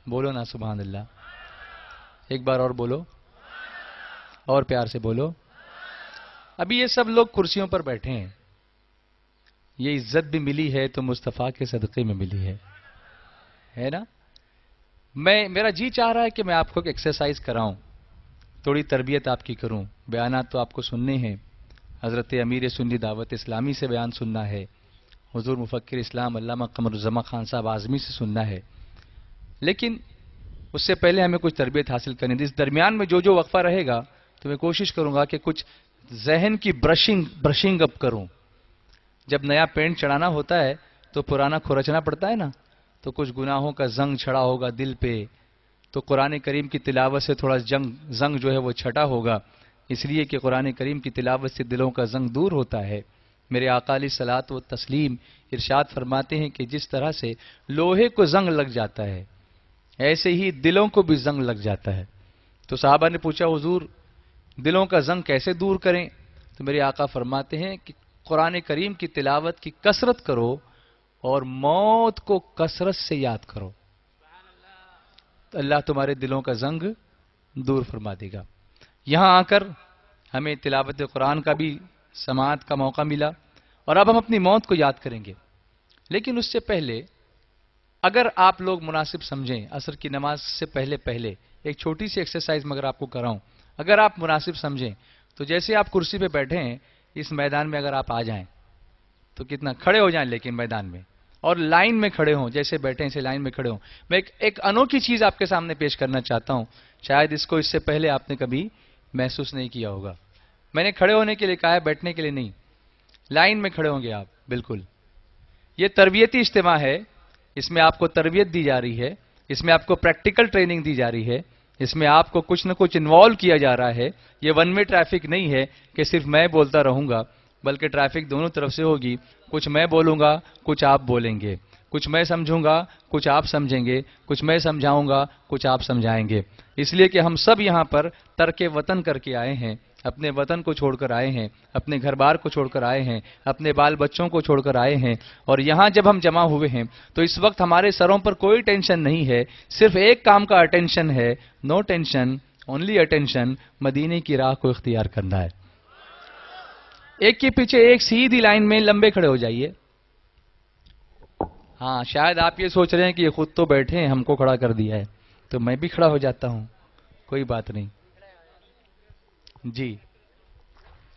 بولو نا سبحان اللہ. ایک بار اور بولو, اور پیار سے بولو. ابھی یہ سب لوگ کرسیوں پر بیٹھے ہیں, یہ عزت بھی ملی ہے تو مصطفیٰ کے صدقے میں ملی ہے نا. میرا جی چاہ رہا ہے کہ میں آپ کو ایک ایکسرسائز کراؤں, تھوڑی تربیت آپ کی کروں. بیانات تو آپ کو سننے ہیں, حضرت امیر سنی دعوت اسلامی سے بیان سننا ہے, حضور مفکر اسلام علامہ قمر الزمان خان صاحب اعظمی سے سننا ہے, لیکن اس سے پہلے ہمیں کچھ تربیت حاصل کرنی ہے. اس درمیان میں جو وقفہ رہے گا تو میں کوشش کروں گا کہ کچھ ذہن کی برشنگ اپ کروں. جب نیا پینٹ چڑھانا ہوتا ہے تو پرانا کھرچنا پڑتا ہے نا, تو کچھ گناہوں کا زنگ چھڑا ہوگا دل پہ, تو قرآن کریم کی تلاوت سے تھوڑا زنگ جو ہے وہ چھٹا ہوگا, اس لیے کہ قرآن کریم کی تلاوت سے دلوں کا زنگ دور ہوتا ہے. میرے آقا علیہ الصلوۃ والتسلیم ارشاد فرماتے ہیں کہ جس طرح سے لوہے کو زنگ لگ جاتا ہے ایسے ہی دلوں کو بھی زنگ لگ جاتا ہے. تو صحابہ نے پوچھا حضور دلوں کا زنگ کیسے دور کریں؟ تو میرے آقا فرماتے ہیں کہ قرآن کریم کی تلاوت کی کثرت کرو اور موت کو کثرت سے یاد کرو, تو اللہ تمہارے دلوں کا زنگ دور فرما دے گا. یہاں آ کر ہمیں تلاوت قرآن کا بھی سماعت کا موقع ملا, اور اب ہم اپنی موت کو یاد کریں گے. لیکن اس سے پہلے اگر آپ لوگ مناسب سمجھیں, عصر کی نماز سے پہلے ایک چھوٹی سی ایکسرسائز مگر آپ کو کراؤں, اگر آپ مناسب سمجھیں تو جیسے آپ کرسی پہ بیٹھے ہیں اس میدان میں اگر آپ آ جائیں تو کتنا کھڑے ہو جائیں, لیکن میدان میں, اور لائن میں کھڑے ہوں, جیسے بیٹھے ہیں اسے لائن میں کھڑے ہوں. میں ایک انوکھی چیز آپ کے سامنے پیش کرنا چاہتا ہوں, شاید اس کو اس سے پہلے آپ نے کبھی محسوس نہیں کیا ہوگا. میں نے کھڑے ہونے کے لیے کہا ہے, بیٹھنے کے لیے نہیں. لائن میں کھڑے ہوں گے آپ, بالکل. یہ تربیتی اجتماع ہے, اس میں آپ کو تربیت دی جا رہی ہے, اس میں آپ کو پریکٹیکل ٹریننگ دی جا رہی ہے, اس میں آپ کو کچھ نہ کچھ انوالو کیا جا رہا ہے. یہ ون وے ٹریفک نہیں ہے کہ صرف میں بولتا رہوں گا, بلکہ ٹریفک دونوں طرف سے ہوگی. کچھ میں بولوں گا, کچھ آپ بولیں گے, کچھ میں سمجھوں گا, کچھ آپ سمجھیں گے, کچھ میں سمجھاؤں گا, کچھ آپ سمجھائیں گے. اس لیے کہ ہم سب یہاں پر ترک وطن کر کے آئے ہیں, اپنے وطن کو چھوڑ کر آئے ہیں, اپنے گھر بار کو چھوڑ کر آئے ہیں, اپنے بال بچوں کو چھوڑ کر آئے ہیں. اور یہاں جب ہم جمع ہوئے ہیں تو اس وقت ہمارے سروں پر کوئی ٹینشن نہیں ہے, صرف ایک کام کا اٹینشن ہے. نو ٹینشن, اونلی اٹینشن, مدینے کی راہ کو اختیار کرنا ہے. ایک کے پیچھے ایک سیدھی لائن میں لمبے کھڑے ہو جائیے. ہاں, شاید آپ یہ سوچ رہے ہیں کہ یہ خود تو بیٹھے ہیں, ہم کو کھڑا کر دیا ہے, تو میں بھی کھڑا ہو جاتا ہوں, کوئی بات نہیں. جی,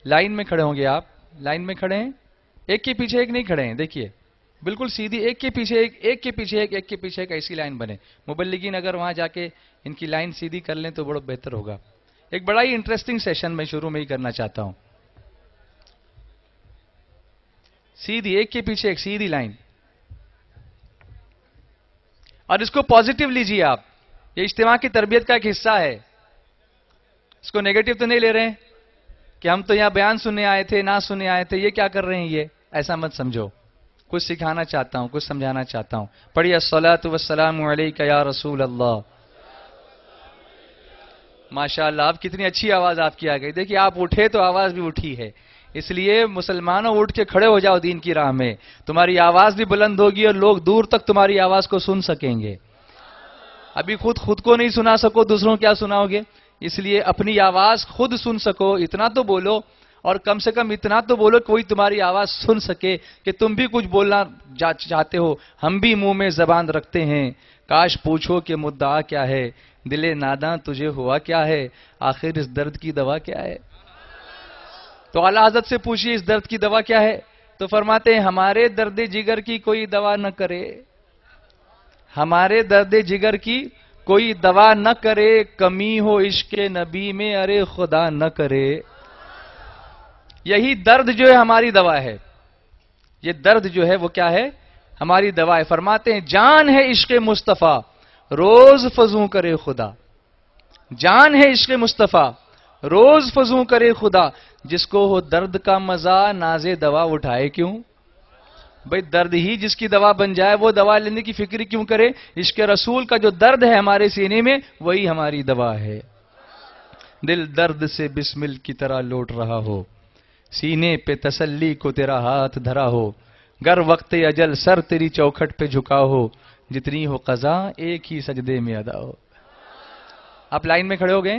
لائن میں کھڑے ہوں گے آپ, لائن میں کھڑے ہیں, ایک کے پیچھے ایک نہیں کھڑے ہیں. دیکھیے بالکل سیدھی, ایک کے پیچھے ایک, ایک کے پیچھے ایک, ایک کے پیچھے ایک, ایسی لائن بنے. مبلغین اگر وہاں جا کے ان کی لائن سیدھی کر لیں تو بڑا بہتر ہوگا. ایک بڑا ہی انٹرسٹنگ سیشن میں شروع میں ہی کرنا چاہتا ہوں. سیدھی, ایک کے پیچھے ایک سیدھی لائن, اور اس کو پازیٹیو لیجیے آپ. یہ اجتماع کی تربیت کا ایک حصہ ہے, اس کو نیگیٹو تو نہیں لے رہے ہیں کہ ہم تو یہاں بیان سننے آئے تھے, نہ سننے آئے تھے, یہ کیا کر رہے ہیں, یہ ایسا مت سمجھو. کچھ سکھانا چاہتا ہوں, کچھ سمجھانا چاہتا ہوں. پڑھیے الصلاۃ والسلام علیک یا رسول اللہ. ماشاءاللہ, آپ کتنی اچھی آواز آپ کی آ گئی. دیکھیے آپ اٹھے تو آواز بھی اٹھی ہے, اس لیے مسلمانوں اٹھ کے کھڑے ہو جاؤ دین کی راہ میں, تمہاری آواز بھی بلند ہوگی اور لوگ دور تک تمہاری آواز کو سن سکیں گے. ابھی خود کو نہیں سنا سکو, دوسروں کیا سناؤ گے؟ اس لیے اپنی آواز خود سن سکو اتنا تو بولو, اور کم سے کم اتنا تو بولو کوئی تمہاری آواز سن سکے کہ تم بھی کچھ بولنا چاہتے ہو. ہم بھی منہ میں زبان رکھتے ہیں, کاش پوچھو کہ مدعا کیا ہے, دل ناداں تجھے ہوا کیا ہے, آخر اس درد کی دوا کیا ہے. تو اعلیٰ حضرت سے پوچھیے اس درد کی دوا کیا ہے, تو فرماتے ہیں ہمارے درد جگر کی کوئی دوا نہ کرے, ہمارے درد جگر کی کوئی دوا نہ کرے, کمی ہو عشق نبی میں ارے خدا نہ کرے. یہی درد جو ہے ہماری دوا ہے, یہ درد جو ہے وہ کیا ہے, ہماری دوا ہے. فرماتے ہیں جان ہے عشق مصطفیٰ روز فزوں کرے خدا, جان ہے عشق مصطفیٰ روز فزوں کرے خدا, جس کو ہو درد کا مزہ ناز دوا اٹھائے کیوں. بھئی درد ہی جس کی دوا بن جائے وہ دوا لینے کی فکر کیوں کرے. عشق رسول کا جو درد ہے ہمارے سینے میں وہی ہماری دوا ہے. دل درد سے بسمل کی طرح لوٹ رہا ہو, سینے پہ تسلی کو تیرا ہاتھ دھرا ہو, گر وقت اجل سر تیری چوکھٹ پہ جھکا ہو, جتنی ہو قضا ایک ہی سجدے میں ادا ہو. آپ لائن میں کھڑے ہو گئے,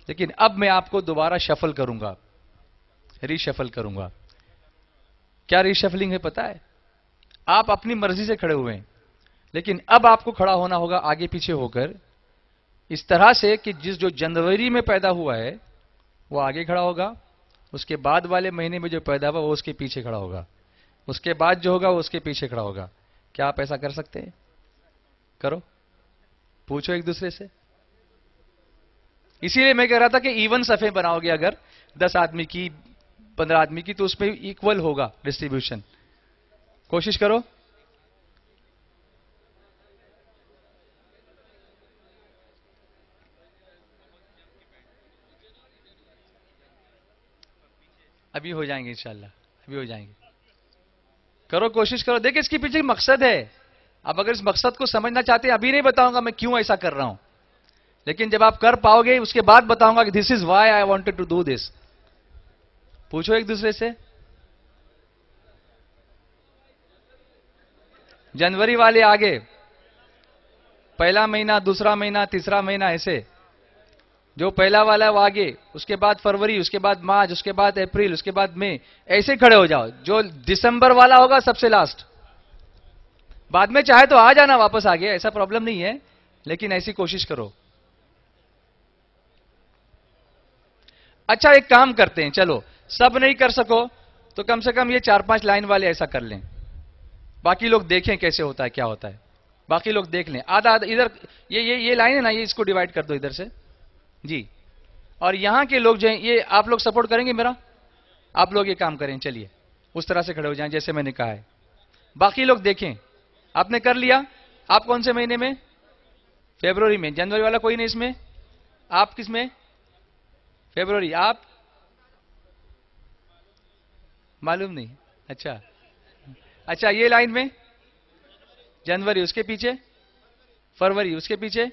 لیکن اب میں آپ کو دوبارہ شفل کروں گا, ری شفل کروں گا. کیا ری شفلنگ ہے پتا ہے؟ آپ اپنی مرضی سے کھڑے ہوئے ہیں, لیکن اب آپ کو کھڑا ہونا ہوگا آگے پیچھے ہو کر اس طرح سے کہ جو جنوری میں پیدا ہوا ہے وہ آگے کھڑا ہوگا, اس کے بعد والے مہینے میں جو پیدا ہوا وہ اس کے پیچھے کھڑا ہوگا, اس کے بعد جو ہوگا وہ اس کے پیچھے کھڑا ہوگا. کیا آپ ایسا کر سکتے ہیں؟ کرو, پوچھو ایک دوسرے سے. اسی لیے میں کہہ رہا تھا کہ ایون صفحے بناؤ گے اگر 10 آدمی کی 15 آدمی کی تو اس میں ایکول ہوگا ڈسٹریبیوشن. کوشش کرو. ابھی ہو جائیں گے انشاءاللہ, ابھی ہو جائیں گے. کرو, کوشش کرو. دیکھیں اس کے پیچھے مقصد ہے. اب اگر اس مقصد کو سمجھنا چاہتے ہیں, ابھی نہیں بتاؤں گا میں کیوں ایسا کر رہا ہوں, لیکن جب آپ کر پاؤ گے اس کے بعد بتاؤں گا کہ this is why I wanted to do this. پوچھو ایک دوسرے سے. جنوری والے آگے, پہلا مہینہ, دوسرا مہینہ, تیسرا مہینہ, ایسے جو پہلا والا ہے وہ آگے, اس کے بعد فروری, اس کے بعد مارچ, اس کے بعد اپریل, اس کے بعد مئی, ایسے کھڑے ہو جاؤ. جو دسمبر والا ہوگا سب سے لاسٹ. بعد میں چاہے تو آ جانا واپس آگے, ایسا پرابلم نہیں ہے, لیکن ایسی کوشش کرو. اچھا ایک کام کرتے ہیں, چلو سب نہیں کر سکو تو کم سے کم یہ 4-5 لائن والے ایسا کر لیں, باقی لوگ دیکھیں کیسے ہوتا ہے, کیا ہوتا ہے, باقی لوگ دیکھ لیں. آدھا آدھا ادھر یہ لائن ہے نا, یہ اس کو ڈیوائڈ کر دو ادھر سے جی. اور یہاں کے لوگ جو ہیں یہ آپ لوگ سپورٹ کریں گے میرا, آپ لوگ یہ کام کریں. چلیے اس طرح سے کھڑے ہو جائیں جیسے میں نے کہا ہے. باقی لوگ دیکھیں. آپ نے کر لیا. آپ کون سے مہینے میں؟ فیبروری میں. جنوری والا کوئی نہیں اس میں؟ آپ کس میں؟ فیبروری. آپ معلوم نہیں. اچھا اچھا, یہ لائن میں جنوری, اس کے پیچھے فروری, اس کے پیچھے,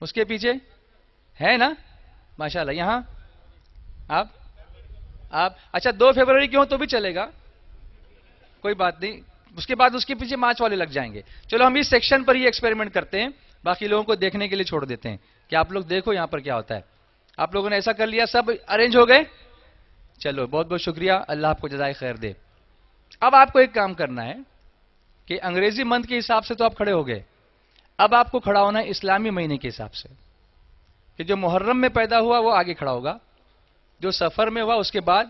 اس کے پیچھے ہے نا ماشاءاللہ. یہاں آپ اچھا 2 فروری کی ہو تو بھی چلے گا, کوئی بات نہیں. اس کے بعد اس کے پیچھے مارچ والے لگ جائیں گے. چلو ہم اس سیکشن پر ہی ایکسپیریمنٹ کرتے ہیں, باقی لوگوں کو دیکھنے کے لیے چھوڑ دیتے ہیں کہ آپ لوگ دیکھو یہاں پر کیا ہوتا ہے. آپ لوگوں نے ایسا کر لیا, سب ارینج ہو گئے. چلو بہت بہت شکریہ, اللہ آپ کو جزائے خیر دے. اب آپ کو ایک کام کرنا ہے کہ انگریزی منتھ کے حساب سے تو آپ کھڑے ہو گئے, اب آپ کو کھڑا ہونا ہے اسلامی مہینے کے حساب سے, کہ جو محرم میں پیدا ہوا وہ آگے کھڑا ہوگا, جو سفر میں ہوا اس کے بعد,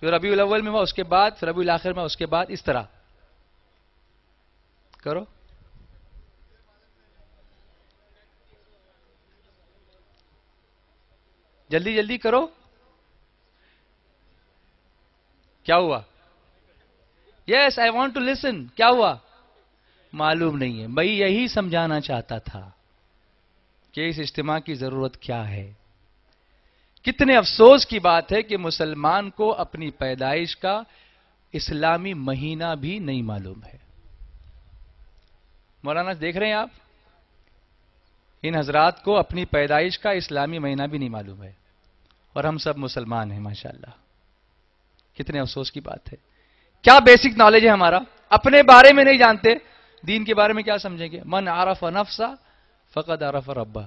جو ربیع الاول میں ہوا اس کے بعد, ربیع الاخر میں اس کے بعد, اس طرح کرو. جلدی جلدی کرو. کیا ہوا؟ یس آئی وانٹ ٹو لسن. کیا ہوا؟ معلوم نہیں ہے. میں یہی سمجھانا چاہتا تھا کہ اس اجتماع کی ضرورت کیا ہے. کتنے افسوس کی بات ہے کہ مسلمان کو اپنی پیدائش کا اسلامی مہینہ بھی نہیں معلوم ہے. مولانا دیکھ رہے ہیں آپ, ان حضرات کو اپنی پیدائش کا اسلامی مہینہ بھی نہیں معلوم ہے, اور ہم سب مسلمان ہیں ماشاءاللہ. کتنے افسوس کی بات ہے. کیا بیسک نالج ہے ہمارا؟ اپنے بارے میں نہیں جانتے, دین کے بارے میں کیا سمجھیں گے؟ من عرف نفسا فقد عرف ربہ.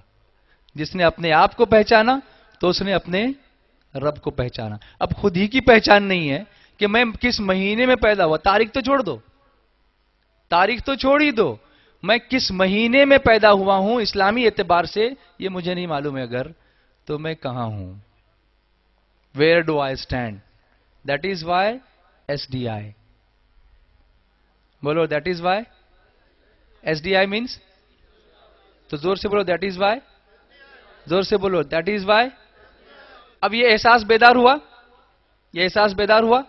جس نے اپنے آپ کو پہچانا تو اس نے اپنے رب کو پہچانا. اب خود ہی کی پہچان نہیں ہے کہ میں کس مہینے میں پیدا ہوا, تاریخ تو چھوڑ دو, تاریخ تو چھوڑ ہی دو, میں کس مہینے میں پیدا ہوا ہوں اسلامی اعتبار سے یہ مجھے نہیں معلوم ہے اگر, تو میں کہاں ہوں؟ Where do I stand? That is Y S D I. بولو that is Y S D I means, تو زور سے بولو دیٹ از وائی, زور سے بولو دیٹ از وائی. اب یہ احساس بیدار ہوا, یہ احساس بیدار ہوا.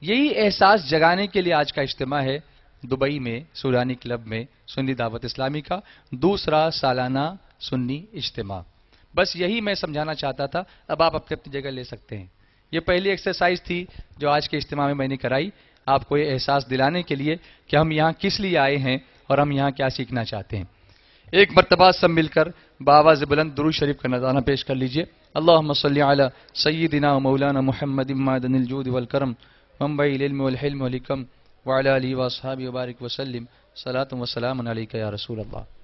یہی احساس جگانے کے لیے آج کا اجتماع ہے دبئی میں سورانی کلب میں سنی دعوت اسلامی کا دوسرا سالانہ سنی اجتماع. بس یہی میں سمجھانا چاہتا تھا. اب آپ اپنی اپنی جگہ لے سکتے ہیں. یہ پہلی ایکسرسائز تھی جو آج کے اجتماع میں نے کرائی, آپ کو یہ احساس دلانے کے لیے کہ ہم یہاں کس لیے آئے ہیں اور ہم یہاں کیا سیکھنا چاہتے ہیں. ایک مرتبہ سب مل کر بآواز بلند درود شریف کا نذرانہ پیش کر لیجئے. اللہم صلی علی سیدنا و مولانا محمد معدن الجود والکرم منبع العلم والحلم والحکم وعلی آلہ واصحابہ وبارک وسلم صلاۃ و سلام علیک یا رسول اللہ.